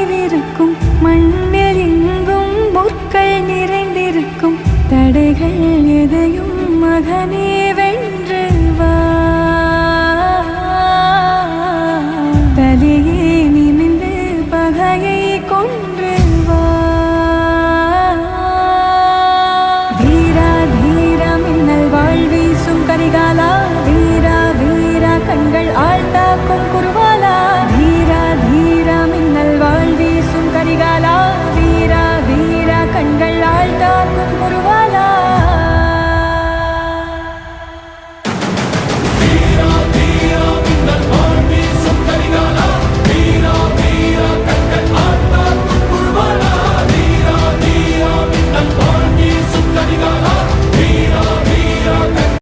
தொலைவிருக்கும் மண்ணில் எங்கும் முற்கள் நிறைந்திருக்கும் தடைகள் எதையும் மகனே வென்று வா. தலையே நிமிந்து பகையை கொன்று வா. தீரா தீரா மின்னல் வாழ்வீசும் கரிகாலா